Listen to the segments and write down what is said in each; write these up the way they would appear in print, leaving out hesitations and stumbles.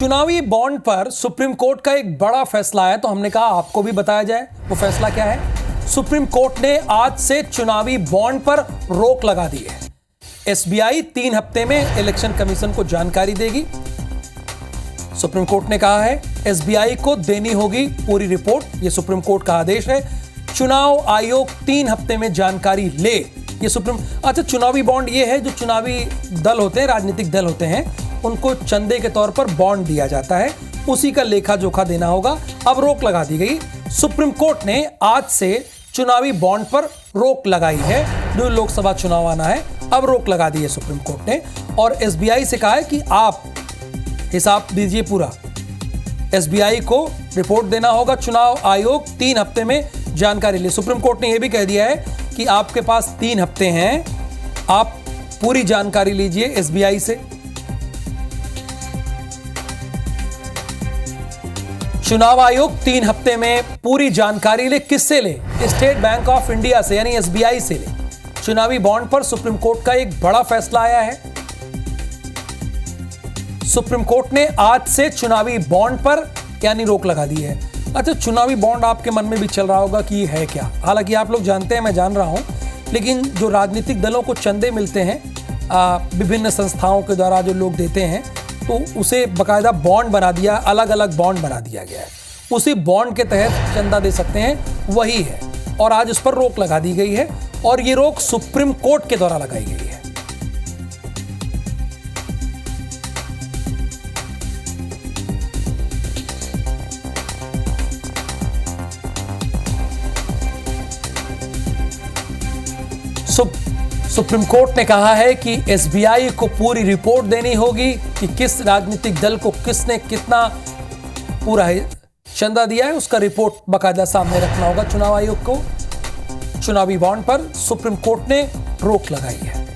चुनावी बॉन्ड पर supreme court का एक बड़ा फैसला है, तो हमने कहा आपको भी बताया जाए वो फैसला क्या है। सुप्रीम कोर्ट ने आज से चुनावी बॉन्ड पर रोक लगा दी है। एसबीआई 3 हफ्ते में इलेक्शन कमीशन को जानकारी देगी। सुप्रीम कोर्ट ने कहा है एसबीआई को देनी होगी पूरी रिपोर्ट, यह सुप्रीम कोर्ट का आदेश है। चुनाव आयोग 3 हफ्ते में जानकारी ले, ये अच्छा, चुनावी बॉन्ड ये है जो चुनावी दल होते हैं, राजनीतिक दल होते हैं, उनको चंदे के तौर पर बॉन्ड दिया जाता है, उसी का लेखा जोखा देना होगा। अब रोक लगा दी गई। सुप्रीम कोर्ट ने आज से चुनावी बॉन्ड पर रोक लगाई है। जो लोकसभा चुनाव आना है, अब रोक लगा दी है सुप्रीम कोर्ट ने, और एसबीआई से कहा है कि आप हिसाब दीजिए पूरा। एसबीआई को रिपोर्ट देना होगा, चुनाव आयोग 3 हफ्ते में जानकारी ले। सुप्रीम कोर्ट ने यह भी कह दिया है कि आपके पास 3 हफ्ते हैं, आप पूरी जानकारी लीजिए एसबीआई से। चुनाव आयोग 3 हफ्ते में पूरी जानकारी ले। किससे ले? स्टेट बैंक ऑफ इंडिया से, यानी एसबीआई से ले। चुनावी बॉन्ड पर सुप्रीम कोर्ट का एक बड़ा फैसला आया है। सुप्रीम कोर्ट ने आज से चुनावी बॉन्ड पर यानी रोक लगा दी है। अच्छा, चुनावी बॉन्ड आपके मन में भी चल रहा होगा कि ये है क्या। हालांकि आप लोग जानते हैं, मैं जान रहा हूं, लेकिन जो राजनीतिक दलों को चंदे मिलते हैं विभिन्न संस्थाओं के द्वारा जो लोग देते हैं, तो उसे बाकायदा बॉन्ड बना दिया, अलग अलग बॉन्ड बना दिया गया है। उसी बॉन्ड के तहत चंदा दे सकते हैं, वही है। और आज उस पर रोक लगा दी गई है, और ये रोक सुप्रीम कोर्ट के द्वारा लगाई गई है। सुप्रीम कोर्ट ने कहा है कि एसबीआई को पूरी रिपोर्ट देनी होगी कि किस राजनीतिक दल को किसने कितना पूरा चंदा दिया है, उसका रिपोर्ट बाकायदा सामने रखना होगा चुनाव आयोग को। चुनावी बॉन्ड पर सुप्रीम कोर्ट ने रोक लगाई है।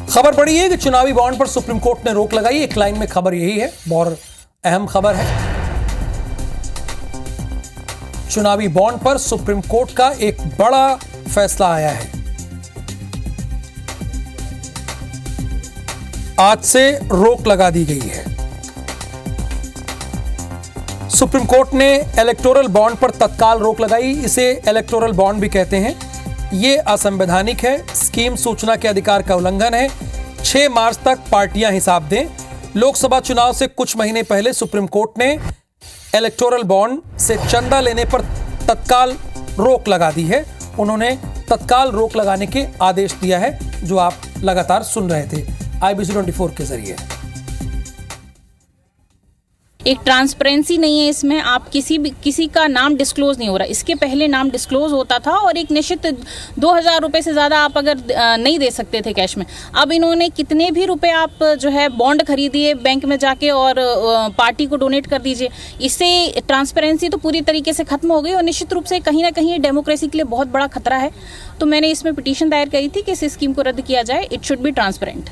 खबर पड़ी है कि चुनावी बॉन्ड पर सुप्रीम कोर्ट ने रोक लगाई। एक लाइन में खबर यही है, बहुत अहम खबर है। चुनावी बॉन्ड पर सुप्रीम कोर्ट का एक बड़ा फैसला आया है। आज से रोक लगा दी गई है। सुप्रीम कोर्ट ने इलेक्टोरल बॉन्ड पर तत्काल रोक लगाई। इसे इलेक्टोरल बॉन्ड भी कहते हैं। यह असंवैधानिक है, स्कीम सूचना के अधिकार का उल्लंघन है। 6 मार्च तक पार्टियां हिसाब दें। लोकसभा चुनाव से कुछ महीने पहले सुप्रीम कोर्ट ने इलेक्टोरल बॉन्ड से चंदा लेने पर तत्काल रोक लगा दी है। उन्होंने तत्काल रोक लगाने के आदेश दिया है, जो आप लगातार सुन रहे थे IBC 24 के जरिए। एक ट्रांसपेरेंसी नहीं है इसमें। आप किसी का नाम डिस्क्लोज नहीं हो रहा। इसके पहले नाम डिस्क्लोज होता था, और एक निश्चित 2000 रुपये से ज़्यादा आप अगर नहीं दे सकते थे कैश में। अब इन्होंने कितने भी रुपए आप जो है बॉन्ड खरीदिए बैंक में जाके और पार्टी को डोनेट कर दीजिए। इससे ट्रांसपेरेंसी तो पूरी तरीके से खत्म हो गई, और निश्चित रूप से कहीं ना कहीं डेमोक्रेसी के लिए बहुत बड़ा खतरा है। तो मैंने इसमें पिटीशन दायर करी थी कि इस स्कीम को रद्द किया जाए। It should be transparent.